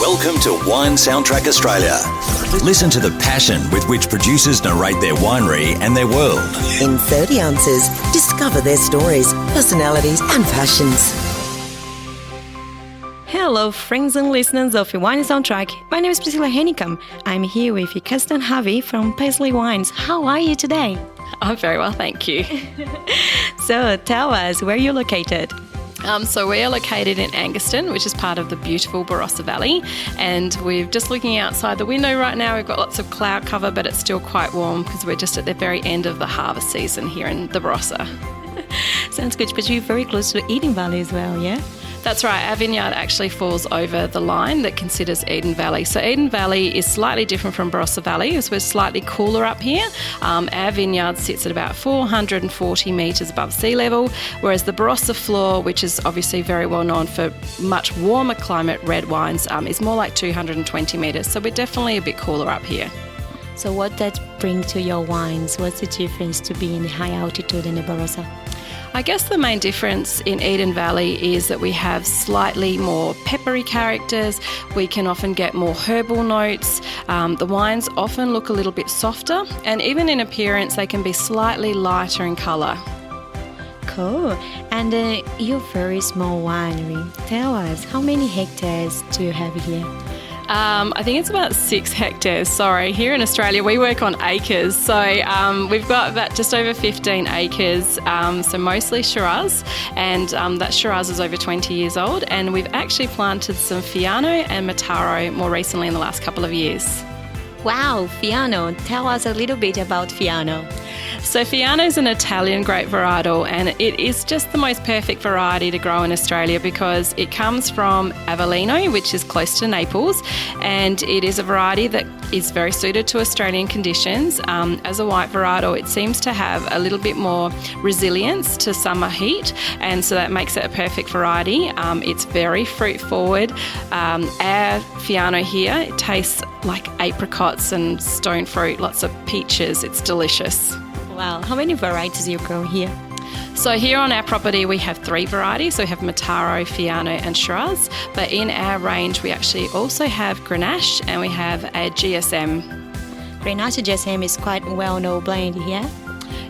Welcome to Wine Soundtrack Australia. Listen to the passion with which producers narrate their winery and their world. In 30 ounces, discover their stories, personalities and passions. Hello, friends and listeners of Wine Soundtrack. My name is Priscilla Hennicum. I'm here with Kirsten Harvey from Paisley Wines. How are you today? I'm very well, thank you. So tell us where you're located. So we are located in Angaston, which is part of the beautiful Barossa Valley, and we're just looking outside the window right now. We've got lots of cloud cover, but it's still quite warm because we're just at the very end of the harvest season here in the Barossa. Sounds good, but you're very close to Eden Valley as well, yeah? That's right, our vineyard actually falls over the line that considers Eden Valley. So Eden Valley is slightly different from Barossa Valley as we're slightly cooler up here. Our vineyard sits at about 440 metres above sea level, whereas the Barossa floor, which is obviously very well known for much warmer climate red wines, is more like 220 metres. So we're definitely a bit cooler up here. So what that brings to your wines? What's the difference to be in high altitude in the Barossa? I guess the main difference in Eden Valley is that we have slightly more peppery characters. We can often get more herbal notes. The wines often look a little bit softer, and even in appearance they can be slightly lighter in colour. Cool. And you're a very small winery. Tell us, how many hectares do you have here? I think it's about 6 hectares. Sorry, here in Australia we work on acres, so we've got about just over 15 acres, so mostly Shiraz, and that Shiraz is over 20 years old, and we've actually planted some Fiano and Mataro more recently in the last couple of years. Wow, Fiano. Tell us a little bit about Fiano. So Fiano is an Italian grape varietal, and it is just the most perfect variety to grow in Australia because it comes from Avellino, which is close to Naples, and it is a variety that is very suited to Australian conditions. As a white varietal, it seems to have a little bit more resilience to summer heat, and so that makes it a perfect variety. It's very fruit forward. Our Fiano here, it tastes like apricots and stone fruit, lots of peaches. It's delicious. Wow, how many varieties you grow here? So here on our property we have 3 varieties. So we have Mataro, Fiano and Shiraz, but in our range we actually also have Grenache and we have a GSM. Grenache GSM is quite a well-known blend here.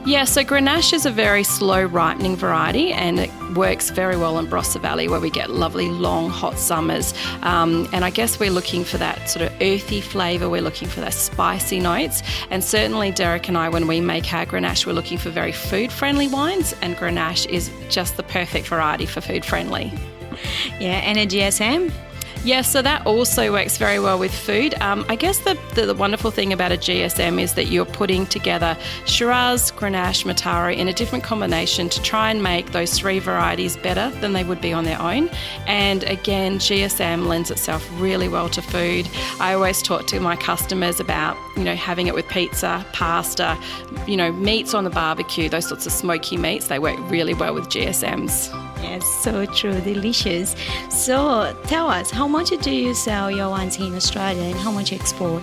Yeah, so Grenache is a very slow ripening variety and it works very well in Barossa Valley where we get lovely long hot summers, and I guess we're looking for that sort of earthy flavour, we're looking for those spicy notes, and certainly Derek and I, when we make our Grenache, we're looking for very food friendly wines, and Grenache is just the perfect variety for food friendly. Yeah, and a GSM? Yeah, so that also works very well with food. I guess the wonderful thing about a GSM is that you're putting together Shiraz, Grenache, Mataro in a different combination to try and make those 3 varieties better than they would be on their own. And again, GSM lends itself really well to food. I always talk to my customers about, having it with pizza, pasta, meats on the barbecue, those sorts of smoky meats, they work really well with GSMs. Yes, so true, delicious. So tell us, how much do you sell your wines here in Australia and how much you export?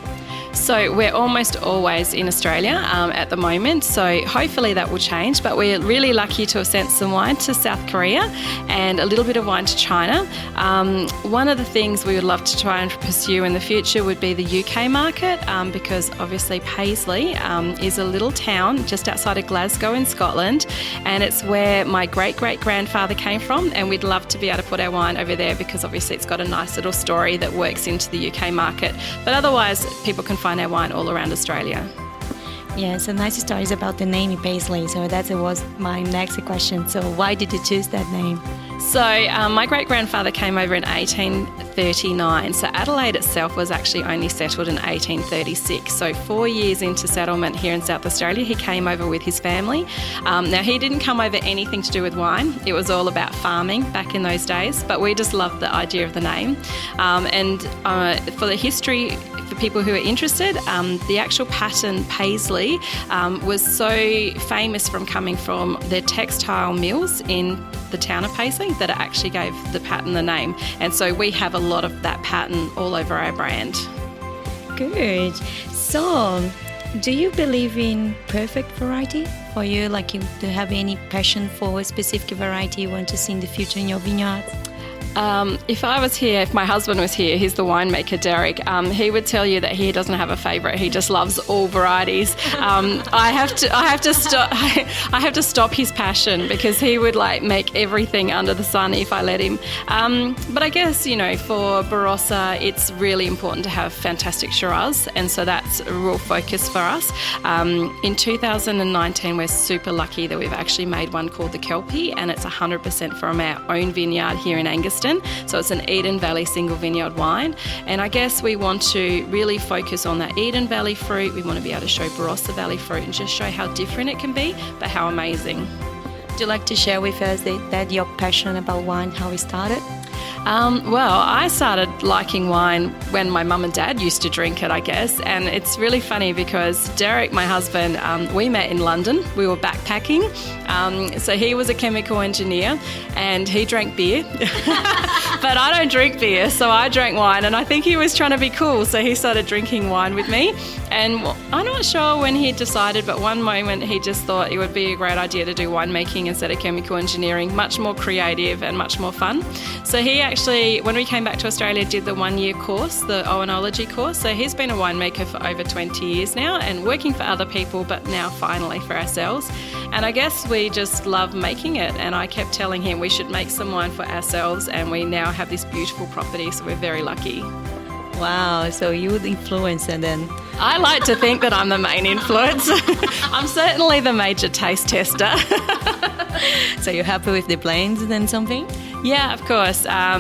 So we're almost always in Australia at the moment, so hopefully that will change, but we're really lucky to have sent some wine to South Korea and a little bit of wine to China. One of the things we would love to try and pursue in the future would be the UK market, because obviously Paisley is a little town just outside of Glasgow in Scotland, and it's where my great-great-grandfather came from, and we'd love to be able to put our wine over there because obviously it's got a nice little story that works into the UK market. But otherwise, people can find our wine all around Australia. Yeah, so nice stories about the name Paisley, so that was my next question. So why did you choose that name? So my great-grandfather came over in 1839, so Adelaide itself was actually only settled in 1836. So 4 years into settlement here in South Australia, he came over with his family. Now he didn't come over anything to do with wine, it was all about farming back in those days, but we just loved the idea of the name. And for the history, for people who are interested, the actual pattern Paisley was so famous from coming from the textile mills in the town of Paisley that it actually gave the pattern the name. And so we have a lot of that pattern all over our brand. Good. So, do you believe in perfect variety for you? Like, do you have any passion for a specific variety you want to see in the future in your vineyard? If I was here, if my husband was here, he's the winemaker, Derek, he would tell you that he doesn't have a favourite. He just loves all varieties. I have to stop his passion because he would make everything under the sun if I let him. But I guess, for Barossa, it's really important to have fantastic Shiraz, and so that's a real focus for us. In 2019, we're super lucky that we've actually made one called the Kelpie, and it's 100% from our own vineyard here in Angaston. So it's an Eden Valley single vineyard wine. And I guess we want to really focus on that Eden Valley fruit. We want to be able to show Barossa Valley fruit and just show how different it can be, but how amazing. Would you like to share with us that your passion about wine, how it started? Well, I started liking wine when my mum and dad used to drink it, I guess. And it's really funny because Derek, my husband, we met in London. We were backpacking. So he was a chemical engineer and he drank beer. But I don't drink beer, so I drank wine. And I think he was trying to be cool, so he started drinking wine with me. And I'm not sure when he decided, but one moment he just thought it would be a great idea to do winemaking instead of chemical engineering, much more creative and much more fun. So he actually, when we came back to Australia, did the 1-year course, the oenology course. So he's been a winemaker for over 20 years now and working for other people, but now finally for ourselves. And I guess we just love making it. And I kept telling him we should make some wine for ourselves, and we now have this beautiful property, so we're very lucky. Wow, so you would influence and then... I like to think that I'm the main influence. I'm certainly the major taste tester. So you're happy with the blends and then something? Yeah, of course. I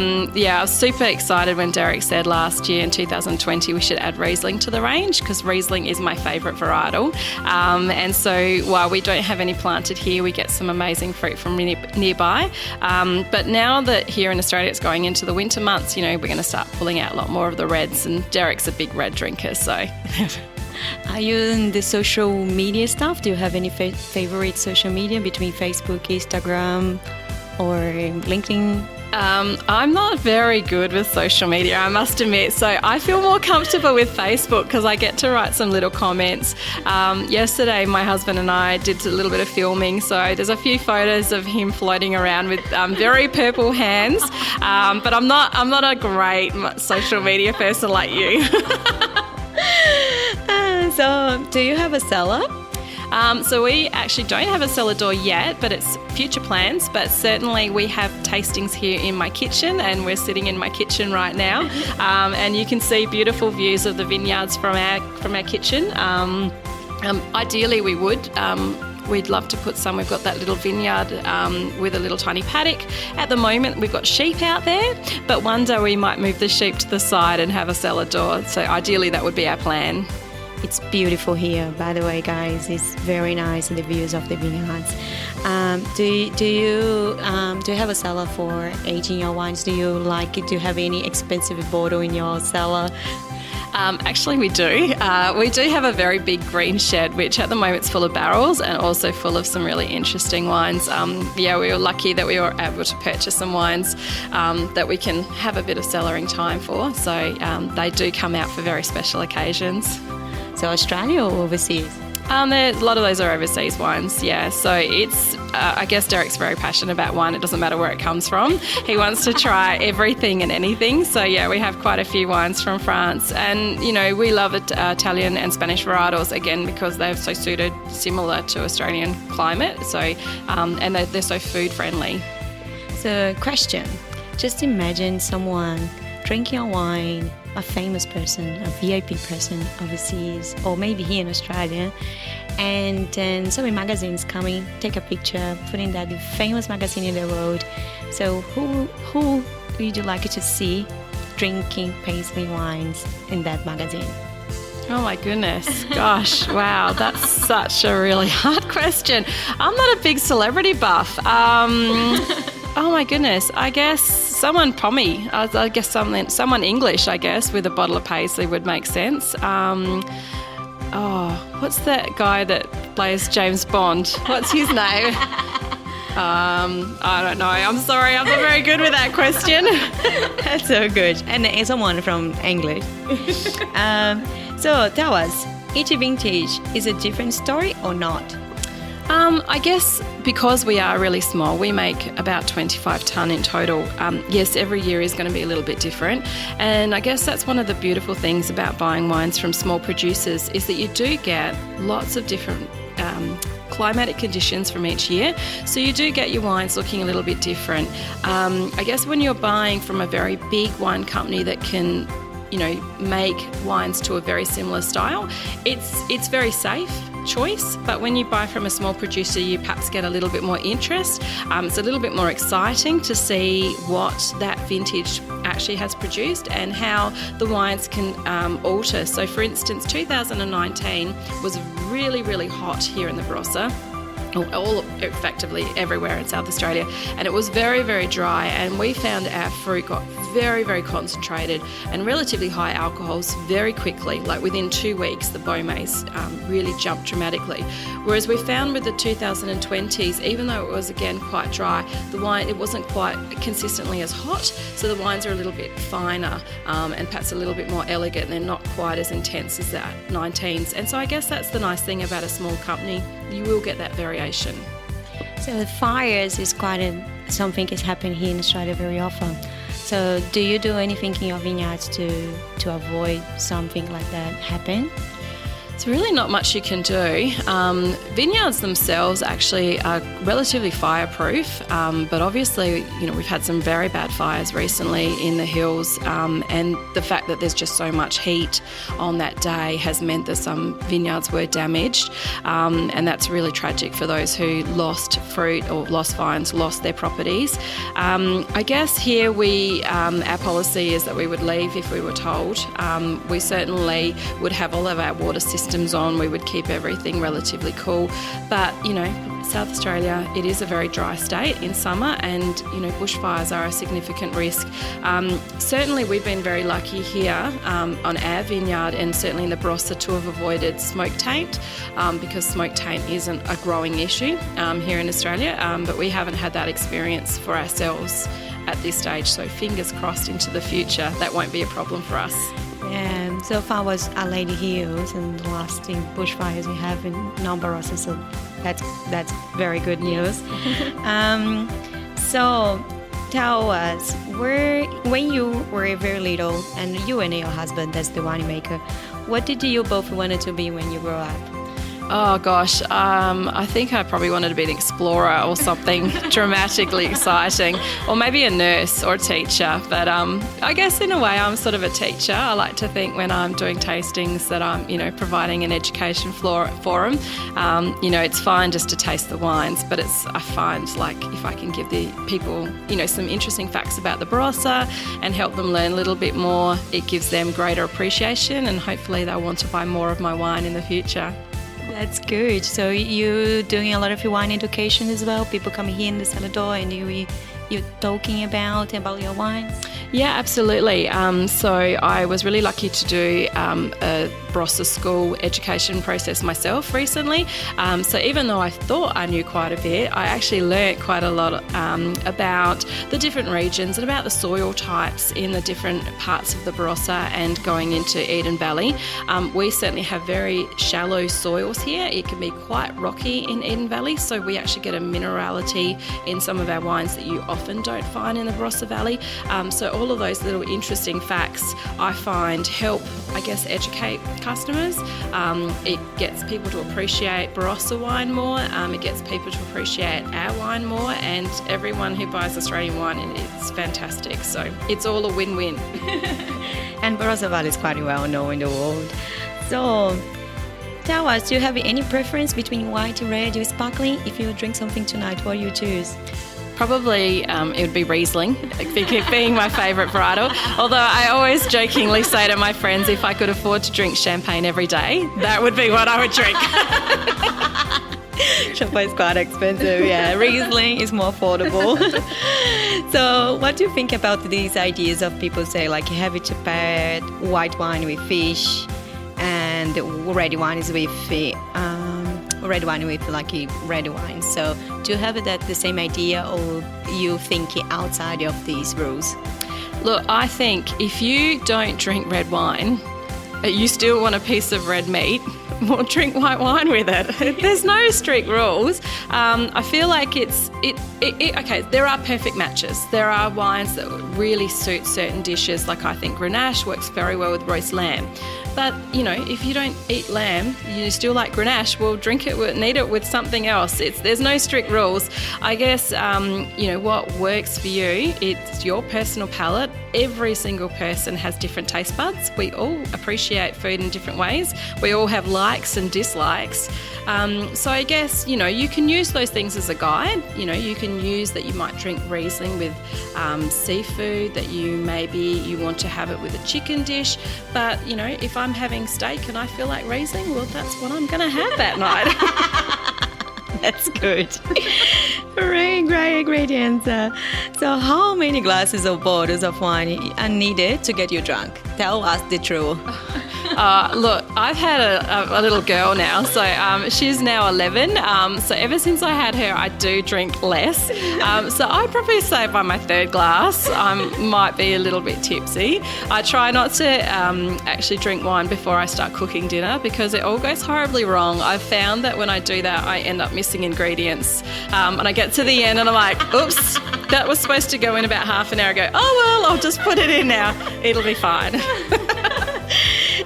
was super excited when Derek said last year in 2020 we should add Riesling to the range, because Riesling is my favourite varietal. And so while we don't have any planted here, we get some amazing fruit from nearby. But now that here in Australia it's going into the winter months, we're going to start pulling out a lot more of the reds, and Derek's a big red drinker, so... Are you in the social media stuff? Do you have any favorite social media between Facebook, Instagram, or LinkedIn? I'm not very good with social media, I must admit, so I feel more comfortable with Facebook because I get to write some little comments. Yesterday my husband and I did a little bit of filming, so there's a few photos of him floating around with very purple hands, but I'm not a great social media person like you. So do you have a cellar? So we actually don't have a cellar door yet, but it's future plans. But certainly we have tastings here in my kitchen, and we're sitting in my kitchen right now. And you can see beautiful views of the vineyards from our kitchen. Ideally we would. We'd love to put some. We've got that little vineyard with a little tiny paddock. At the moment, we've got sheep out there, but one day we might move the sheep to the side and have a cellar door. So ideally that would be our plan. It's beautiful here, by the way, guys. It's very nice, and the views of the vineyards. Do you have a cellar for aging your wines? Do you like it? Do you have any expensive bottle in your cellar? Actually, we do. We do have a very big green shed, which at the moment is full of barrels and also full of some really interesting wines. We were lucky that we were able to purchase some wines that we can have a bit of cellaring time for. So they do come out for very special occasions. So Australia or overseas? A lot of those are overseas wines, yeah. So it's, I guess Derek's very passionate about wine. It doesn't matter where it comes from. He wants to try everything and anything. So yeah, we have quite a few wines from France. And, we love Italian and Spanish varietals, again, because they're so suited, similar to Australian climate. So, and they're so food friendly. So question, just imagine someone drinking a wine, a famous person, a VIP person overseas, or maybe here in Australia, and then some magazines coming, take a picture, putting that famous magazine in the road. So who would you like to see drinking Paisley wines in that magazine? Oh my goodness, gosh, wow, that's such a really hard question. I'm not a big celebrity buff. Oh my goodness, I guess someone pommy. I guess someone English, I guess, with a bottle of Paisley would make sense. What's that guy that plays James Bond? What's his name? I don't know. I'm sorry, I'm not very good with that question. That's so good. And someone from English. So tell us, each vintage is a different story or not? I guess because we are really small, we make about 25 tonne in total. Yes, every year is going to be a little bit different. And I guess that's one of the beautiful things about buying wines from small producers is that you do get lots of different climatic conditions from each year. So you do get your wines looking a little bit different. I guess when you're buying from a very big wine company that can make wines to a very similar style, it's very safe choice, but when you buy from a small producer you perhaps get a little bit more interest. It's a little bit more exciting to see what that vintage actually has produced and how the wines can alter. So for instance, 2019 was really, really hot here in the Barossa, all effectively everywhere in South Australia, and it was very, very dry, and we found our fruit got very, very concentrated and relatively high alcohols very quickly. Like within 2 weeks the Beaumets really jumped dramatically, whereas we found with the 2020s, even though it was again quite dry, the wine, it wasn't quite consistently as hot, so the wines are a little bit finer and perhaps a little bit more elegant. They're not quite as intense as that 19s, and so I guess that's the nice thing about a small company. You will get that variation. So the fires is quite something that's happened here in Australia very often. So do you do anything in your vineyards to avoid something like that happen? It's really not much you can do. Vineyards themselves actually are relatively fireproof, but obviously, we've had some very bad fires recently in the hills, and the fact that there's just so much heat on that day has meant that some vineyards were damaged, and that's really tragic for those who lost fruit or lost vines, lost their properties. I guess here our policy is that we would leave if we were told. We certainly would have all of our water systems on, we would keep everything relatively cool, but South Australia, it is a very dry state in summer, and bushfires are a significant risk. Certainly we've been very lucky here on our vineyard, and certainly in the Barossa, to have avoided smoke taint, because smoke taint isn't a growing issue here in Australia, but we haven't had that experience for ourselves at this stage, so fingers crossed into the future that won't be a problem for us. Yeah, so far was Adelaide Hills, and the last bushfires we have in Barossa, so that's very good news. So tell us, when you were very little, and you and your husband, that's the winemaker, what did you both wanted to be when you grew up? Oh gosh, I think I probably wanted to be an explorer or something dramatically exciting, or maybe a nurse or a teacher. But I guess in a way I'm sort of a teacher. I like to think when I'm doing tastings that I'm, providing an education for them. It's fine just to taste the wines, but I find like if I can give the people, some interesting facts about the Barossa and help them learn a little bit more, it gives them greater appreciation, and hopefully they'll want to buy more of my wine in the future. That's good. So you're doing a lot of your wine education as well? People come here in the cellar door and you're talking about your wines? Yeah, absolutely. So I was really lucky to do a Barossa school education process myself recently. So even though I thought I knew quite a bit, I actually learnt quite a lot about the different regions and about the soil types in the different parts of the Barossa and going into Eden Valley. We certainly have very shallow soils here. It can be quite rocky in Eden Valley, so we actually get a minerality in some of our wines that you often don't find in the Barossa Valley. So all of those little interesting facts I find help, educate customers. It gets people to appreciate Barossa wine more. It gets people to appreciate our wine more, and everyone who buys Australian wine, it's fantastic. So it's all a win-win. And Barossa Valley is quite well known in the world. So tell us, do you have any preference between white, red, or sparkling? If you drink something tonight, what do you choose? Probably it would be Riesling, being my favourite varietal. Although I always jokingly say to my friends, if I could afford to drink champagne every day, that would be what I would drink. Champagne is quite expensive, yeah. Riesling is more affordable. So what do you think about these ideas of people say, like, heavy to pair white wine with fish and red wine is with red wine with red wine? So do you have the same idea, or you think outside of these rules? Look, I think if you don't drink red wine, you still want a piece of red meat, we'll drink white wine with it. There's no strict rules. I feel like okay, there are perfect matches. There are wines that really suit certain dishes, like I think Grenache works very well with roast lamb. But, if you don't eat lamb, you still like Grenache, well, need it with something else. There's no strict rules. I guess, what works for you, it's your personal palate. Every single person has different taste buds. We all appreciate food in different ways. We all have likes and dislikes. So I guess, you can use those things as a guide. You can use that you might drink Riesling with seafood, that you want to have it with a chicken dish. But, if I'm having steak and I feel like Riesling, well, that's what I'm going to have that night. That's good. Great answer. So how many glasses or bottles of wine are needed to get you drunk? Tell us the truth. Look, I've had a little girl now, so she's now 11. So ever since I had her, I do drink less. So I'd probably say by my third glass, I might be a little bit tipsy. I try not to actually drink wine before I start cooking dinner because it all goes horribly wrong. I've found that when I do that, I end up missing ingredients. And I get to the end and I'm like, oops, that was supposed to go in about half an hour ago. Oh, well, I'll just put it in now. It'll be fine.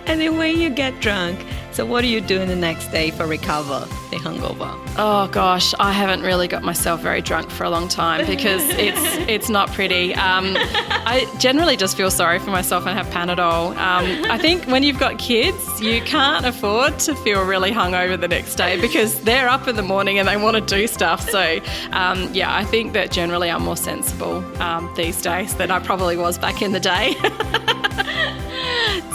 And then when you get drunk, so what do you do the next day for recover the hangover? Oh gosh, I haven't really got myself very drunk for a long time because it's not pretty. I generally just feel sorry for myself and have Panadol. I think when you've got kids, you can't afford to feel really hungover the next day because they're up in the morning and they want to do stuff. So I think that generally I'm more sensible these days than I probably was back in the day.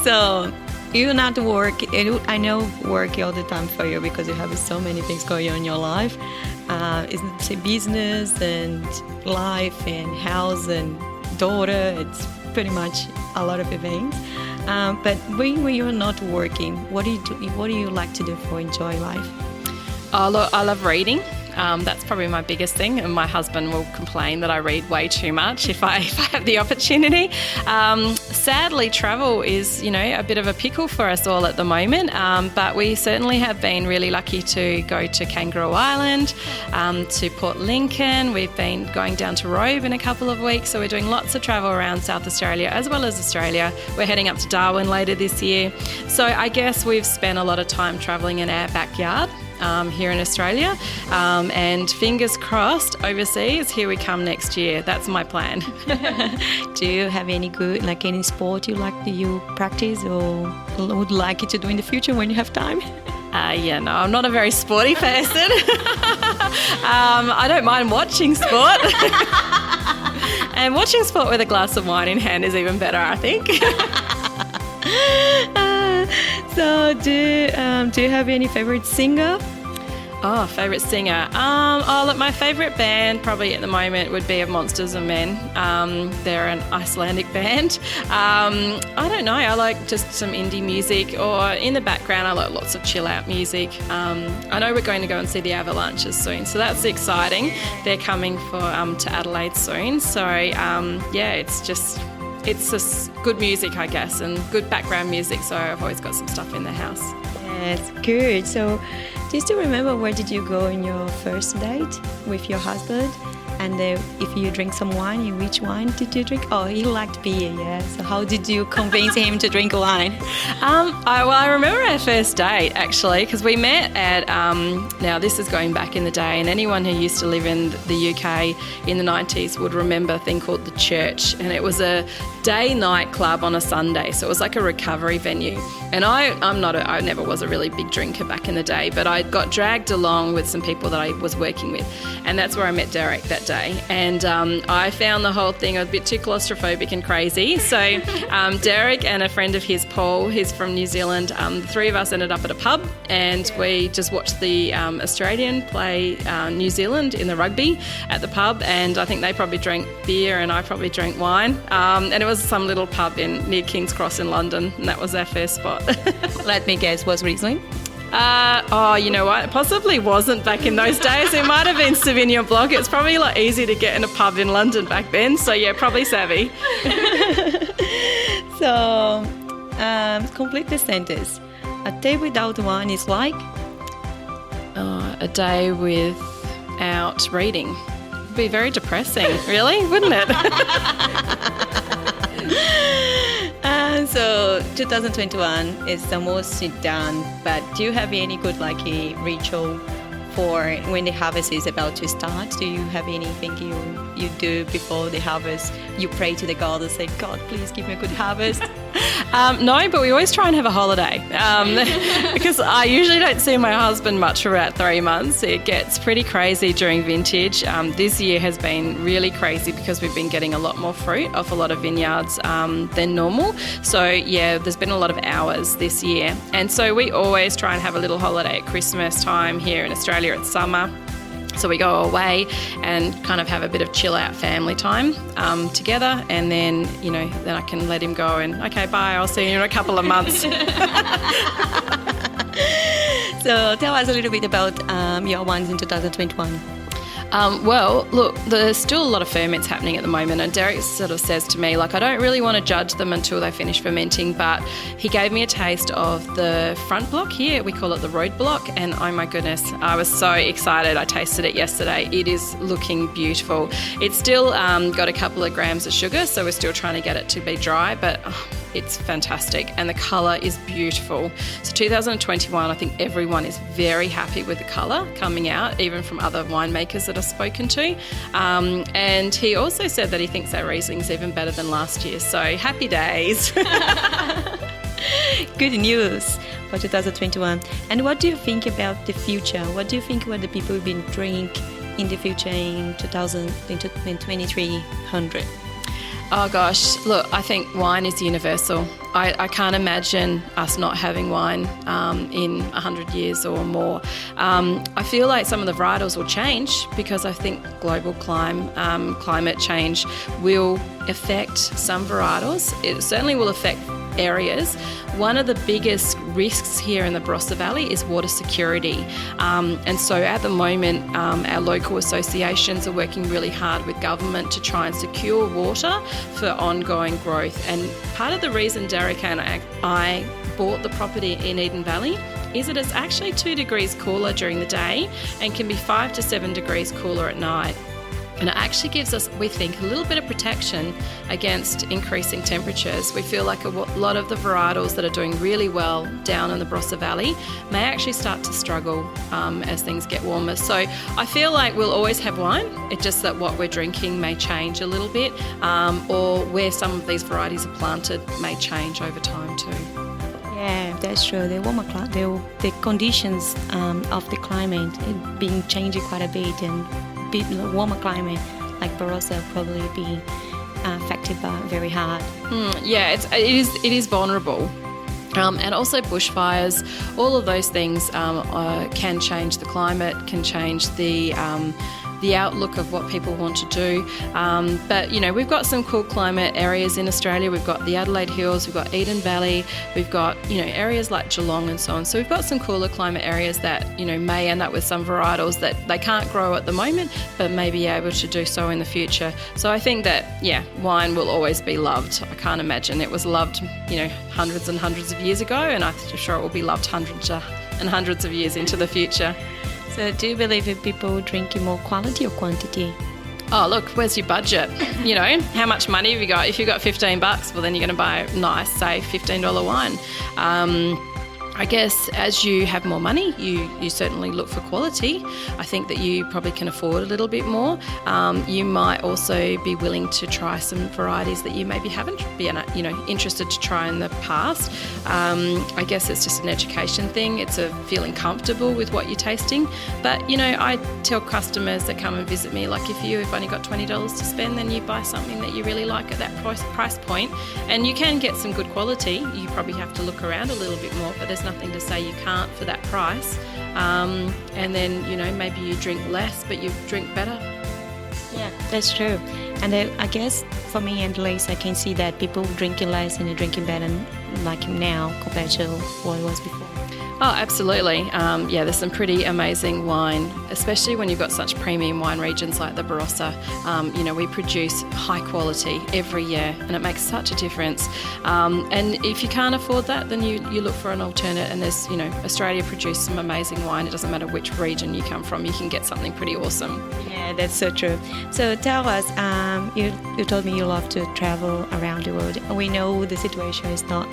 So you not work, I know work all the time for you because you have so many things going on in your life. It's business and life and house and daughter. It's pretty much a lot of things. But when you're not working, what do you like to do for enjoy life? I love reading. That's probably my biggest thing, and my husband will complain that I read way too much if I have the opportunity. Sadly, travel is, a bit of a pickle for us all at the moment, but we certainly have been really lucky to go to Kangaroo Island, to Port Lincoln. We've been going down to Robe in a couple of weeks, so we're doing lots of travel around South Australia as well as Australia. We're heading up to Darwin later this year. So I guess we've spent a lot of time travelling in our backyard. Here in Australia, and fingers crossed overseas, here we come next year. That's my plan. Do you have any any sport you practice or would like to do in the future when you have time? No, I'm not a very sporty person. I don't mind watching sport. And watching sport with a glass of wine in hand is even better, I think. So do you have any favourite singer? Oh, favourite singer. Look, my favourite band probably at the moment would be Monsters and Men. They're an Icelandic band. I don't know, I like just some indie music, or in the background I like lots of chill out music. I know we're going to go and see the Avalanches soon, so that's exciting. They're coming to Adelaide soon, so it's just good music, I guess, and good background music, so I've always got some stuff in the house. That's good. So do you still remember where did you go on your first date with your husband? And if you drink some wine, which wine did you drink? Oh, he liked beer, yeah. So how did you convince him to drink wine? I remember our first date, actually, because we met at, now this is going back in the day, and anyone who used to live in the UK in the 90s would remember a thing called The Church, and it was a day nightclub on a Sunday, so it was like a recovery venue. And I never was a really big drinker back in the day, but I got dragged along with some people that I was working with, and that's where I met Derek that day. And I found the whole thing a bit too claustrophobic and crazy. So Derek and a friend of his, Paul, he's from New Zealand, the three of us ended up at a pub, and we just watched the Australian play New Zealand in the rugby at the pub, and I think they probably drank beer and I probably drank wine. And it was some little pub near King's Cross in London, and that was our first spot. Let me guess, was Riesling? You know what? It possibly wasn't back in those days. It might have been Sauvignon Blanc. It's probably a lot easier to get in a pub in London back then. So yeah, probably Savvy. So, complete the sentence. A day without wine is like? A day without reading. It'd be very depressing, really, wouldn't it? So 2021 is almost done, but do you have any good like a ritual for when the harvest is about to start? Do you have anything you do before the harvest? You pray to the God and say, God, please give me a good harvest? No, but we always try and have a holiday because I usually don't see my husband much for about 3 months. It gets pretty crazy during vintage. This year has been really crazy because we've been getting a lot more fruit off a lot of vineyards than normal. So, yeah, there's been a lot of hours this year. And so we always try and have a little holiday at Christmas time. Here in Australia, it's summer. So we go away and kind of have a bit of chill out family time together, and then, then I can let him go and, okay, bye, I'll see you in a couple of months. So tell us a little bit about your wines in 2021. Well, look, there's still a lot of ferments happening at the moment, and Derek sort of says to me, like, I don't really want to judge them until they finish fermenting, but he gave me a taste of the front block here. We call it the road block, and oh my goodness, I was so excited. I tasted it yesterday. It is looking beautiful. It's still got a couple of grams of sugar, so we're still trying to get it to be dry, but it's fantastic, and the colour is beautiful. So 2021, I think everyone is very happy with the colour coming out, even from other winemakers that I've spoken to. And he also said that he thinks our Riesling's even better than last year. So happy days. Good news for 2021. And what do you think about the future? What do you think what the people will be drink in the future in 2300? Oh gosh, look, I think wine is universal. I can't imagine us not having wine in 100 years or more. I feel like some of the varietals will change because I think global climate change will affect some varietals. It certainly will affect areas. One of the biggest risks here in the Barossa Valley is water security. And so at the moment, our local associations are working really hard with government to try and secure water for ongoing growth. And part of the reason Derek and I bought the property in Eden Valley is that it's actually 2 degrees cooler during the day and can be 5 to 7 degrees cooler at night. And it actually gives us, we think, a little bit of protection against increasing temperatures. We feel like a lot of the varietals that are doing really well down in the Barossa Valley may actually start to struggle as things get warmer. So I feel like we'll always have wine. It's just that what we're drinking may change a little bit, or where some of these varieties are planted may change over time too. Yeah, that's true. The conditions of the climate being changing quite a bit, and bit warmer climate like Barossa probably be affected by very hard. Yeah, it is vulnerable. And also bushfires, all of those things can change the climate, can change the outlook of what people want to do. But, we've got some cool climate areas in Australia. We've got the Adelaide Hills, we've got Eden Valley, we've got, areas like Geelong and so on. So we've got some cooler climate areas that, may end up with some varietals that they can't grow at the moment, but may be able to do so in the future. So I think that, wine will always be loved. I can't imagine it was loved, hundreds and hundreds of years ago, and I'm sure it will be loved hundreds and hundreds of years into the future. So do you believe in people drinking more quality or quantity? Oh, look, where's your budget? How much money have you got? If you've got $15, well, then you're going to buy a nice, say, $15 wine. I guess as you have more money, you certainly look for quality. I think that you probably can afford a little bit more. You might also be willing to try some varieties that you maybe haven't been, interested to try in the past. I guess it's just an education thing. It's a feeling comfortable with what you're tasting. But, I tell customers that come and visit me, like if you've only got $20 to spend, then you buy something that you really like at that price point. And you can get some good quality. You probably have to look around a little bit more, but there's nothing to say you can't for that price. And then, maybe you drink less, but you drink better. Yeah, that's true. And I guess for me and Lisa, I can see that people drinking less and they're drinking better like now compared to what it was before. Oh, absolutely. There's some pretty amazing wine, especially when you've got such premium wine regions like the Barossa. We produce high quality every year, and it makes such a difference. And if you can't afford that, then you look for an alternate. And there's, Australia produces some amazing wine. It doesn't matter which region you come from, you can get something pretty awesome. Yeah, that's so true. So tell us, you told me you love to travel around the world. We know the situation is not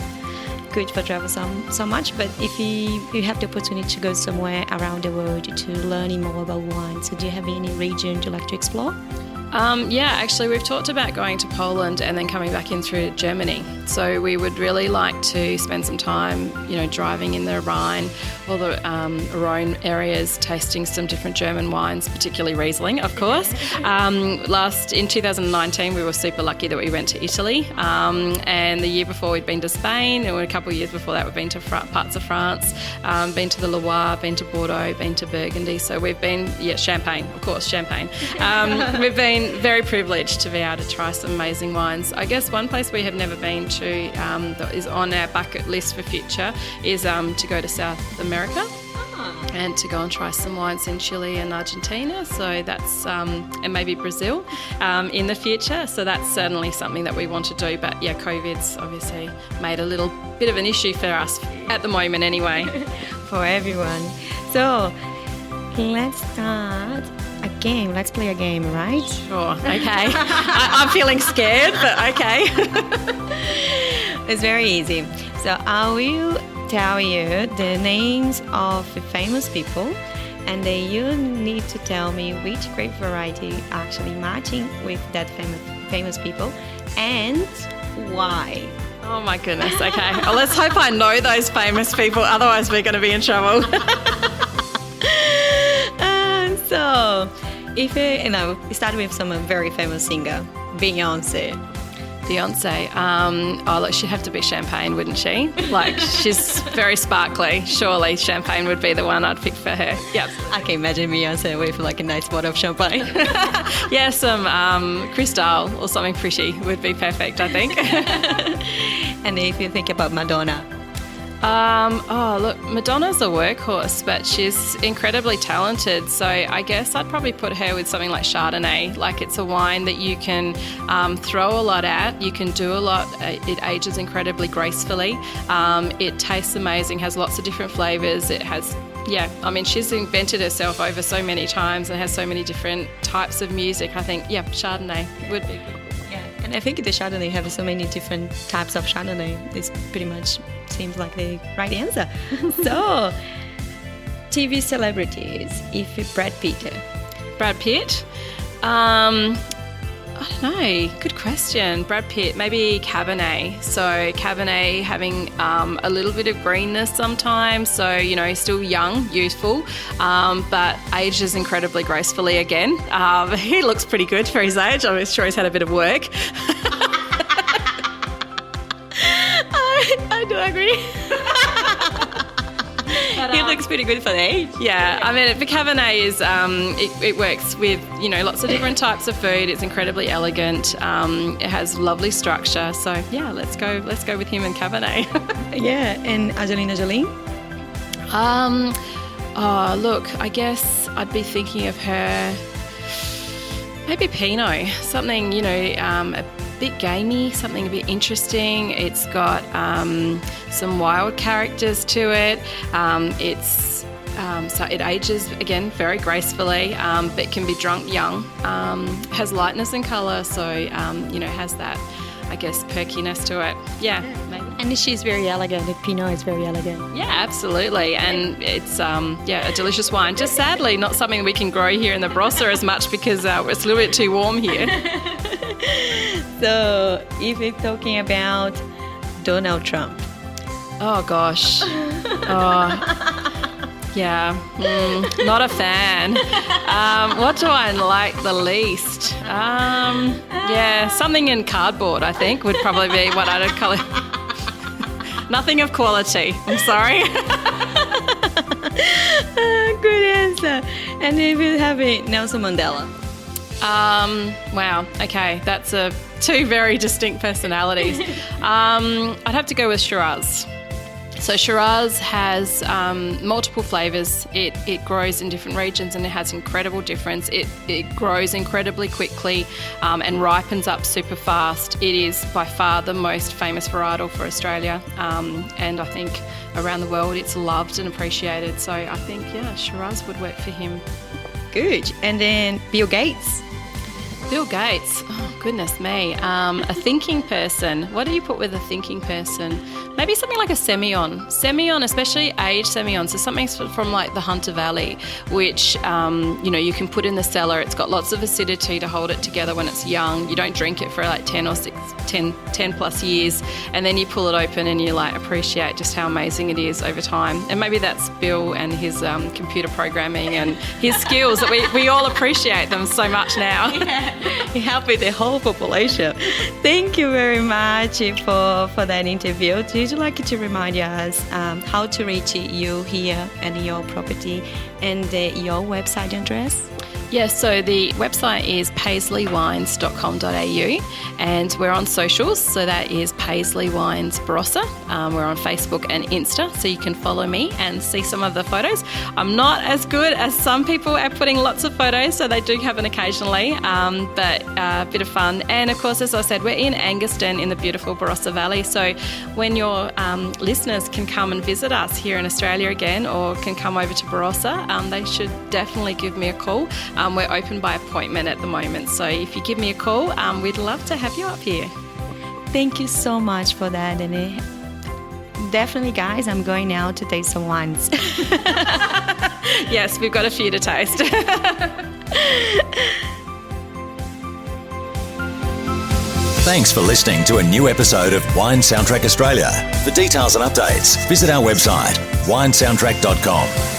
good for travel so much, but if you have the opportunity to go somewhere around the world to learn more about wine, so do you have any region you like to explore? Actually we've talked about going to Poland and then coming back in through Germany. So we would really like to spend some time, driving in the Rhine or the Rhone areas, tasting some different German wines, particularly Riesling, of course. In 2019, we were super lucky that we went to Italy. And the year before we'd been to Spain, and a couple of years before that we'd been to parts of France, been to the Loire, been to Bordeaux, been to Burgundy. So we've been, Champagne, of course, Champagne. We've been very privileged to be able to try some amazing wines. I guess one place we have never been to that is on our bucket list for future is to go to South America and to go and try some wines in Chile and Argentina. So that's, and maybe Brazil in the future. So that's certainly something that we want to do. But COVID's obviously made a little bit of an issue for us at the moment anyway. For everyone. So let's start a game. Let's play a game, right? Sure, okay. I'm feeling scared, but okay. It's very easy. So I will tell you the names of the famous people, and then you need to tell me which grape variety actually matching with that famous people and why. Oh my goodness, okay. Well, let's hope I know those famous people, otherwise we're going to be in trouble. So, if we start with some very famous singer, Beyonce. Look, she'd have to be champagne, wouldn't she? Like, she's very sparkly. Surely champagne would be the one I'd pick for her. Yep. I can imagine Beyonce with like a nice bottle of champagne. Yeah, some Cristal or something pretty would be perfect, I think. And if you think about Madonna. Look, Madonna's a workhorse, but she's incredibly talented. So I guess I'd probably put her with something like Chardonnay. Like, it's a wine that you can throw a lot at. You can do a lot. It ages incredibly gracefully. It tastes amazing, has lots of different flavours. It has, she's invented herself over so many times and has so many different types of music. I think, Chardonnay would be good. And I think the Chardonnay have so many different types of Chardonnay. This pretty much seems like the right answer. So, TV celebrities, if Brad Pitt. Brad Pitt? I don't know. Good question. Brad Pitt, maybe Cabernet. So Cabernet having a little bit of greenness sometimes. So, he's still young, youthful, but ages incredibly gracefully again. He looks pretty good for his age. I'm sure he's had a bit of work. I do agree. But, he looks pretty good for the age. Yeah, I mean, the Cabernet is, it works with, lots of different types of food. It's incredibly elegant. It has lovely structure. So, let's go with him and Cabernet. Yeah, and Angelina Jolie? Look, I guess I'd be thinking of her, maybe Pinot. Something, a bit gamey, something a bit interesting. It's got some wild characters to it. So it ages, again, very gracefully, but can be drunk young. Has lightness in colour, so, has that, I guess, perkiness to it. Yeah, maybe. And she's very elegant. The Pinot is very elegant. Yeah, absolutely. And it's, a delicious wine. Just sadly not something we can grow here in the Barossa as much because it's a little bit too warm here. So, if we're talking about Donald Trump. Oh, gosh. Not a fan. What do I like the least? Something in cardboard, I think, would probably be what I'd call it. Nothing of quality. I'm sorry. Good answer. And if you have it, Nelson Mandela. Wow. Okay, that's two very distinct personalities. I'd have to go with Shiraz. So Shiraz has multiple flavours. It grows in different regions and it has incredible difference. It grows incredibly quickly and ripens up super fast. It is by far the most famous varietal for Australia, and I think around the world it's loved and appreciated. So I think, Shiraz would work for him. Good. And then Bill Gates. Bill Gates, oh goodness me, a thinking person. What do you put with a thinking person? Maybe something like a Semillon. Semillon, especially aged Semillon, so something from like the Hunter Valley, which you can put in the cellar. It's got lots of acidity to hold it together when it's young. You don't drink it for like 10 plus years, and then you pull it open and you like appreciate just how amazing it is over time. And maybe that's Bill and his computer programming and his skills that we all appreciate them so much now. You help with the whole population. Thank you very much for that interview. Would you like to remind us how to reach you here and your property and your website address? Yes, so the website is paisleyWines.com.au and we're on socials, so that is Paisley Wines Barossa. We're on Facebook and Insta, so you can follow me and see some of the photos. I'm not as good as some people at putting lots of photos, so they do happen occasionally, but a bit of fun. And of course, as I said, we're in Angaston in the beautiful Barossa Valley, so when your listeners can come and visit us here in Australia again or can come over to Barossa, they should definitely give me a call. We're open by appointment at the moment, so if you give me a call, we'd love to have you up here. Thank you so much for that, and definitely, guys, I'm going now to taste some wines. Yes, we've got a few to taste. Thanks for listening to a new episode of Wine Soundtrack Australia. For details and updates, visit our website, winesoundtrack.com.